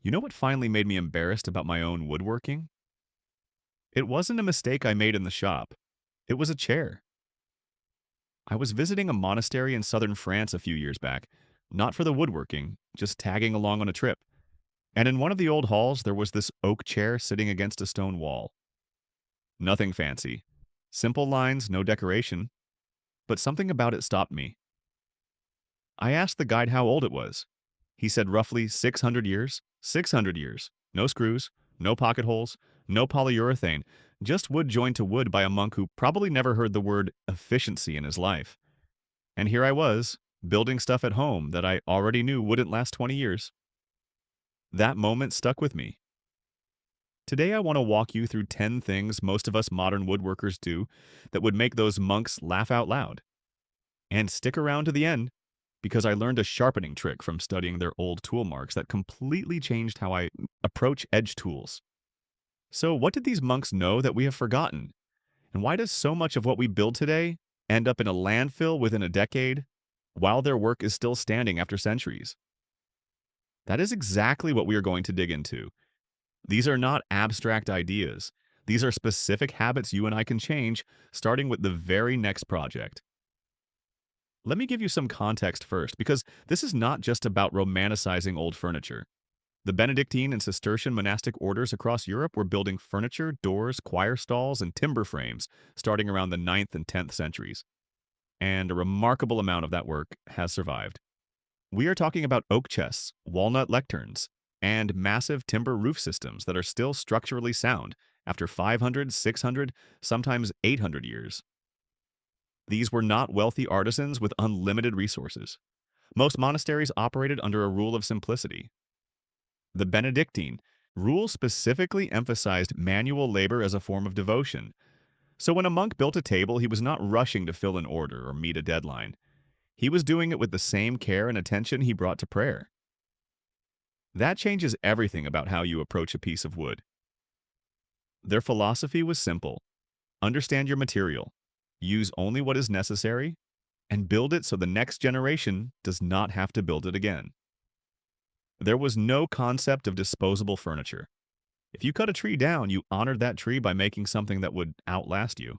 You know what finally made me embarrassed about my own woodworking? It wasn't a mistake I made in the shop. It was a chair. I was visiting a monastery in southern France a few years back, not for the woodworking, just tagging along on a trip. And in one of the old halls, there was this oak chair sitting against a stone wall. Nothing fancy. Simple lines, no decoration, but something about it stopped me. I asked the guide how old it was. He said roughly 600 years. 600 years. No screws, no pocket holes, no polyurethane, just wood joined to wood by a monk who probably never heard the word efficiency in his life. And here I was, building stuff at home that I already knew wouldn't last 20 years. That moment stuck with me. Today I want to walk you through 10 things most of us modern woodworkers do that would make those monks laugh out loud. And stick around to the end, because I learned a sharpening trick from studying their old tool marks that completely changed how I approach edge tools. So what did these monks know that we have forgotten? And why does so much of what we build today end up in a landfill within a decade, while their work is still standing after centuries? That is exactly what we are going to dig into. These are not abstract ideas. These are specific habits you and I can change, starting with the very next project. Let me give you some context first, because this is not just about romanticizing old furniture. The Benedictine and Cistercian monastic orders across Europe were building furniture, doors, choir stalls, and timber frames starting around the 9th and 10th centuries. And a remarkable amount of that work has survived. We are talking about oak chests, walnut lecterns, and massive timber roof systems that are still structurally sound after 500, 600, sometimes 800 years. These were not wealthy artisans with unlimited resources. Most monasteries operated under a rule of simplicity. The Benedictine rule specifically emphasized manual labor as a form of devotion. So when a monk built a table, he was not rushing to fill an order or meet a deadline. He was doing it with the same care and attention he brought to prayer. That changes everything about how you approach a piece of wood. Their philosophy was simple. Understand your material, use only what is necessary, and build it so the next generation does not have to build it again. There was no concept of disposable furniture. If you cut a tree down, you honored that tree by making something that would outlast you.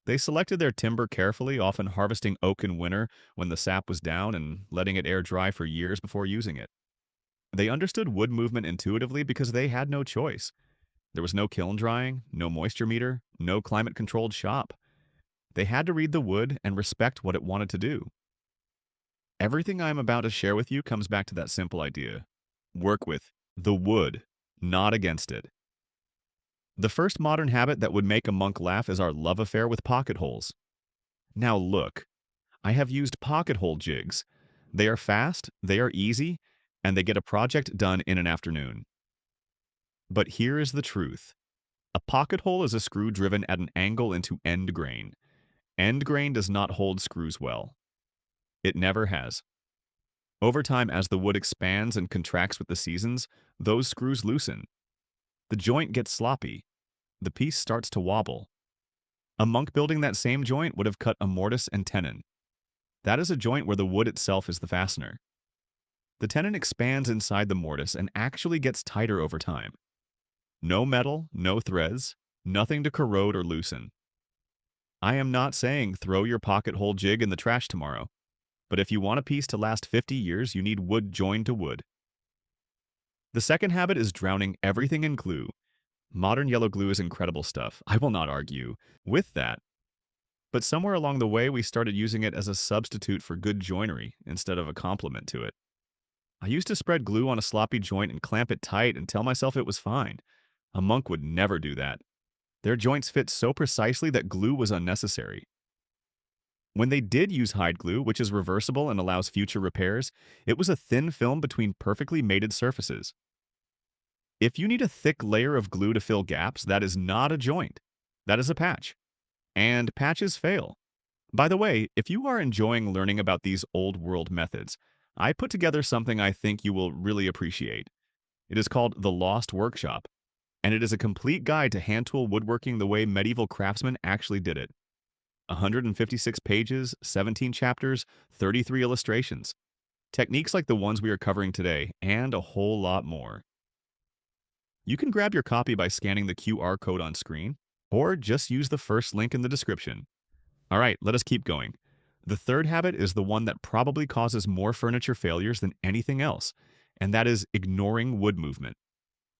They selected their timber carefully, often harvesting oak in winter when the sap was down and letting it air dry for years before using it. They understood wood movement intuitively because they had no choice. There was no kiln drying, no moisture meter, no climate-controlled shop. They had to read the wood and respect what it wanted to do. Everything I am about to share with you comes back to that simple idea. Work with the wood, not against it. The first modern habit that would make a monk laugh is our love affair with pocket holes. Now look, I have used pocket hole jigs. They are fast, they are easy, and they get a project done in an afternoon. But here is the truth. A pocket hole is a screw driven at an angle into end grain. End grain does not hold screws well. It never has. Over time, as the wood expands and contracts with the seasons, those screws loosen. The joint gets sloppy. The piece starts to wobble. A monk building that same joint would have cut a mortise and tenon. That is a joint where the wood itself is the fastener. The tenon expands inside the mortise and actually gets tighter over time. No metal, no threads, nothing to corrode or loosen. I am not saying throw your pocket hole jig in the trash tomorrow, but if you want a piece to last 50 years, you need wood joined to wood. The second habit is drowning everything in glue. Modern yellow glue is incredible stuff. I will not argue with that. But somewhere along the way, we started using it as a substitute for good joinery instead of a complement to it. I used to spread glue on a sloppy joint and clamp it tight and tell myself it was fine. A monk would never do that. Their joints fit so precisely that glue was unnecessary. When they did use hide glue, which is reversible and allows future repairs, it was a thin film between perfectly mated surfaces. If you need a thick layer of glue to fill gaps, that is not a joint. That is a patch. And patches fail. By the way, if you are enjoying learning about these old-world methods, I put together something I think you will really appreciate. It is called The Lost Workshop, and it is a complete guide to hand tool woodworking the way medieval craftsmen actually did it. 156 pages, 17 chapters, 33 illustrations. Techniques like the ones we are covering today, and a whole lot more. You can grab your copy by scanning the QR code on screen, or just use the first link in the description. All right, let us keep going. The third habit is the one that probably causes more furniture failures than anything else, and that is ignoring wood movement.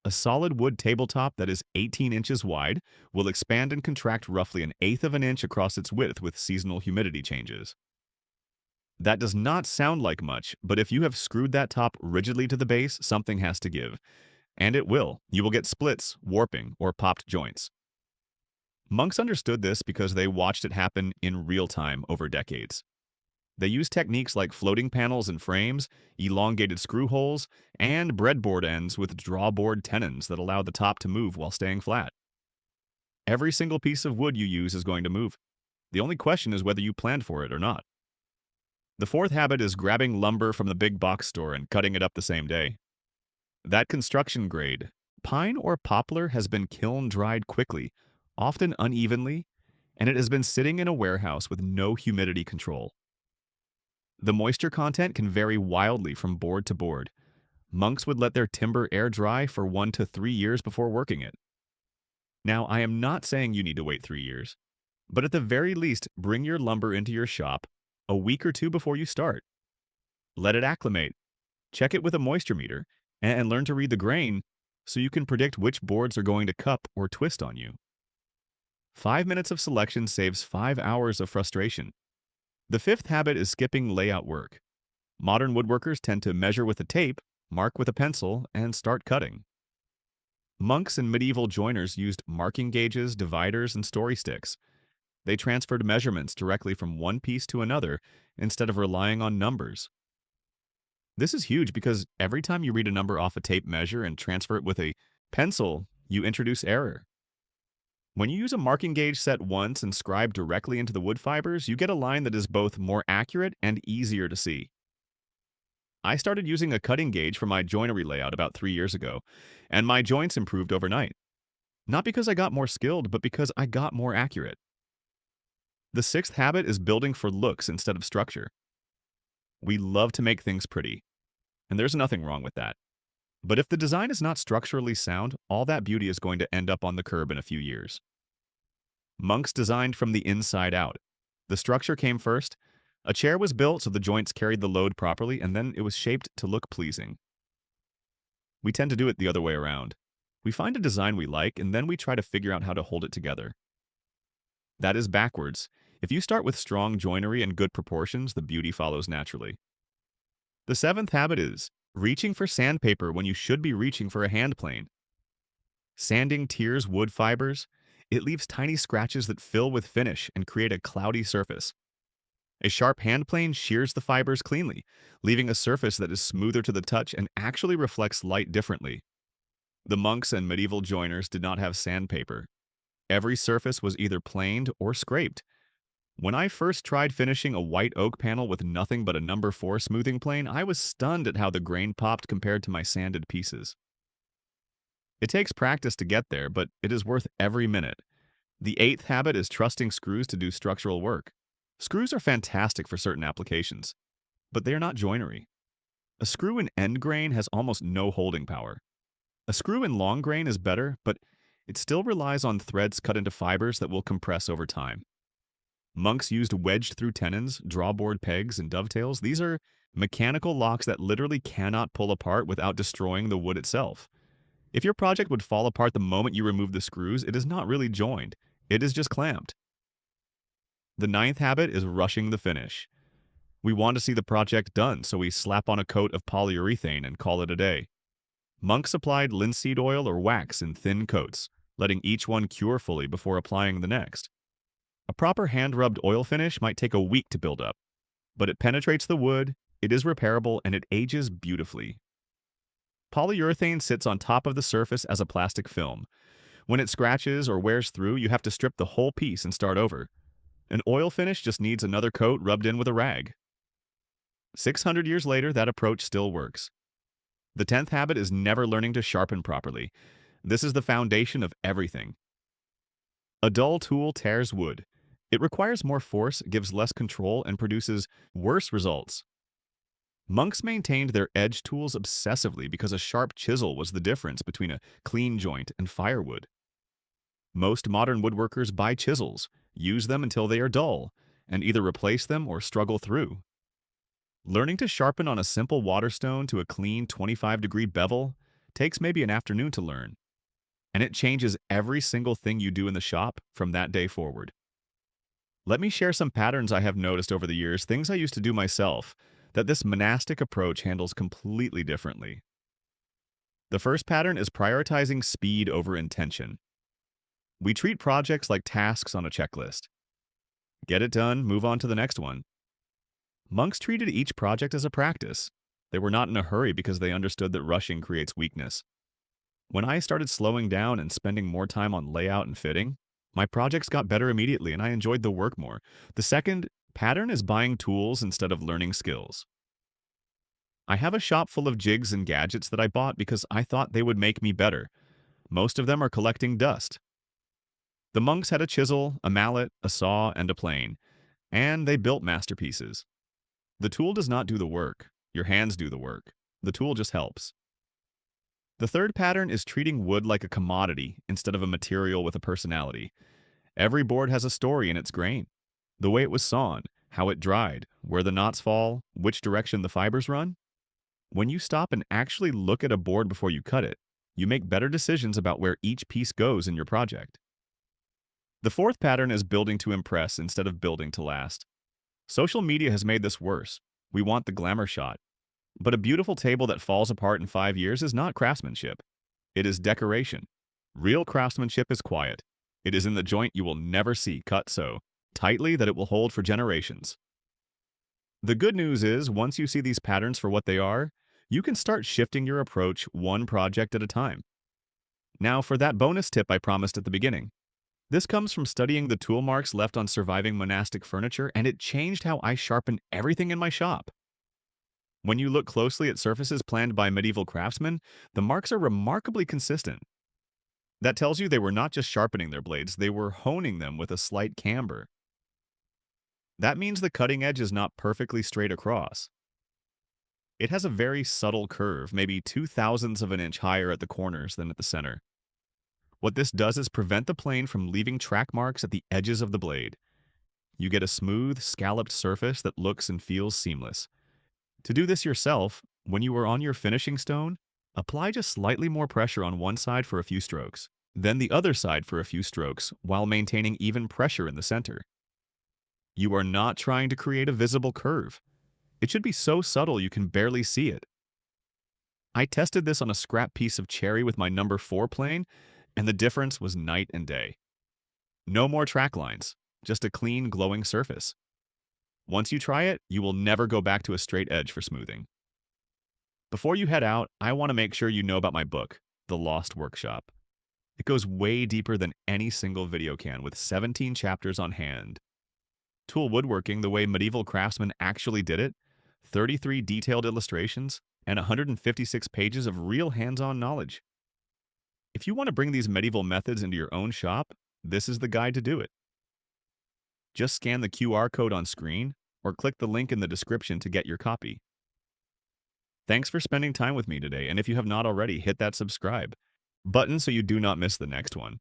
A solid wood tabletop that is 18 inches wide will expand and contract roughly an eighth of an inch across its width with seasonal humidity changes. That does not sound like much, but if you have screwed that top rigidly to the base, something has to give. And it will. You will get splits, warping, or popped joints. Monks understood this because they watched it happen in real time over decades. They used techniques like floating panels and frames, elongated screw holes, and breadboard ends with drawboard tenons that allow the top to move while staying flat. Every single piece of wood you use is going to move. The only question is whether you planned for it or not. The fourth habit is grabbing lumber from the big box store and cutting it up the same day. That construction grade, pine or poplar, has been kiln-dried quickly, often unevenly, and it has been sitting in a warehouse with no humidity control. The moisture content can vary wildly from board to board. Monks would let their timber air dry for 1 to 3 years before working it. Now, I am not saying you need to wait 3 years, but at the very least, bring your lumber into your shop a week or two before you start. Let it acclimate, check it with a moisture meter, and learn to read the grain so you can predict which boards are going to cup or twist on you. 5 minutes of selection saves 5 hours of frustration. The fifth habit is skipping layout work. Modern woodworkers tend to measure with a tape, mark with a pencil, and start cutting. Monks and medieval joiners used marking gauges, dividers, and story sticks. They transferred measurements directly from one piece to another instead of relying on numbers. This is huge because every time you read a number off a tape measure and transfer it with a pencil, you introduce error. When you use a marking gauge set once and scribe directly into the wood fibers, you get a line that is both more accurate and easier to see. I started using a cutting gauge for my joinery layout about 3 years ago, and my joints improved overnight. Not because I got more skilled, but because I got more accurate. The sixth habit is building for looks instead of structure. We love to make things pretty, and there's nothing wrong with that. But if the design is not structurally sound, all that beauty is going to end up on the curb in a few years. Monks designed from the inside out. The structure came first. A chair was built so the joints carried the load properly, and then it was shaped to look pleasing. We tend to do it the other way around. We find a design we like, and then we try to figure out how to hold it together. That is backwards. If you start with strong joinery and good proportions, the beauty follows naturally. The seventh habit is reaching for sandpaper when you should be reaching for a hand plane. Sanding tears wood fibers. It leaves tiny scratches that fill with finish and create a cloudy surface. A sharp hand plane shears the fibers cleanly, leaving a surface that is smoother to the touch and actually reflects light differently. The monks and medieval joiners did not have sandpaper. Every surface was either planed or scraped. When I first tried finishing a white oak panel with nothing but a number 4 smoothing plane, I was stunned at how the grain popped compared to my sanded pieces. It takes practice to get there, but it is worth every minute. The eighth habit is trusting screws to do structural work. Screws are fantastic for certain applications, but they are not joinery. A screw in end grain has almost no holding power. A screw in long grain is better, but it still relies on threads cut into fibers that will compress over time. Monks used wedged-through tenons, drawboard pegs, and dovetails. These are mechanical locks that literally cannot pull apart without destroying the wood itself. If your project would fall apart the moment you remove the screws, it is not really joined. It is just clamped. The ninth habit is rushing the finish. We want to see the project done, so we slap on a coat of polyurethane and call it a day. Monks applied linseed oil or wax in thin coats, letting each one cure fully before applying the next. A proper hand-rubbed oil finish might take a week to build up, but it penetrates the wood, it is repairable, and it ages beautifully. Polyurethane sits on top of the surface as a plastic film. When it scratches or wears through, you have to strip the whole piece and start over. An oil finish just needs another coat rubbed in with a rag. 600 years later, that approach still works. The 10th habit is never learning to sharpen properly. This is the foundation of everything. A dull tool tears wood. It requires more force, gives less control, and produces worse results. Monks maintained their edge tools obsessively because a sharp chisel was the difference between a clean joint and firewood. Most modern woodworkers buy chisels, use them until they are dull, and either replace them or struggle through. Learning to sharpen on a simple waterstone to a clean 25-degree bevel takes maybe an afternoon to learn, and it changes every single thing you do in the shop from that day forward. Let me share some patterns I have noticed over the years, things I used to do myself, that this monastic approach handles completely differently. The first pattern is prioritizing speed over intention. We treat projects like tasks on a checklist. Get it done, move on to the next one. Monks treated each project as a practice. They were not in a hurry because they understood that rushing creates weakness. When I started slowing down and spending more time on layout and fitting, my projects got better immediately and I enjoyed the work more. The second pattern is buying tools instead of learning skills. I have a shop full of jigs and gadgets that I bought because I thought they would make me better. Most of them are collecting dust. The monks had a chisel, a mallet, a saw, and a plane, and they built masterpieces. The tool does not do the work. Your hands do the work. The tool just helps. The third pattern is treating wood like a commodity instead of a material with a personality. Every board has a story in its grain. The way it was sawn, how it dried, where the knots fall, which direction the fibers run. When you stop and actually look at a board before you cut it, you make better decisions about where each piece goes in your project. The fourth pattern is building to impress instead of building to last. Social media has made this worse. We want the glamour shot. But a beautiful table that falls apart in 5 years is not craftsmanship. It is decoration. Real craftsmanship is quiet. It is in the joint you will never see cut so tightly that it will hold for generations. The good news is, once you see these patterns for what they are, you can start shifting your approach one project at a time. Now for that bonus tip I promised at the beginning. This comes from studying the tool marks left on surviving monastic furniture, and it changed how I sharpen everything in my shop. When you look closely at surfaces planned by medieval craftsmen, the marks are remarkably consistent. That tells you they were not just sharpening their blades, they were honing them with a slight camber. That means the cutting edge is not perfectly straight across. It has a very subtle curve, maybe 0.02 of an inch higher at the corners than at the center. What this does is prevent the plane from leaving track marks at the edges of the blade. You get a smooth, scalloped surface that looks and feels seamless. To do this yourself, when you are on your finishing stone, apply just slightly more pressure on one side for a few strokes, then the other side for a few strokes, while maintaining even pressure in the center. You are not trying to create a visible curve. It should be so subtle you can barely see it. I tested this on a scrap piece of cherry with my number 4 plane, and the difference was night and day. No more track lines, just a clean, glowing surface. Once you try it, you will never go back to a straight edge for smoothing. Before you head out, I want to make sure you know about my book, The Lost Workshop. It goes way deeper than any single video can, with 17 chapters on hand. Tool woodworking the way medieval craftsmen actually did it, 33 detailed illustrations, and 156 pages of real hands-on knowledge. If you want to bring these medieval methods into your own shop, this is the guide to do it. Just scan the QR code on screen or click the link in the description to get your copy. Thanks for spending time with me today, and if you have not already, hit that subscribe button so you do not miss the next one.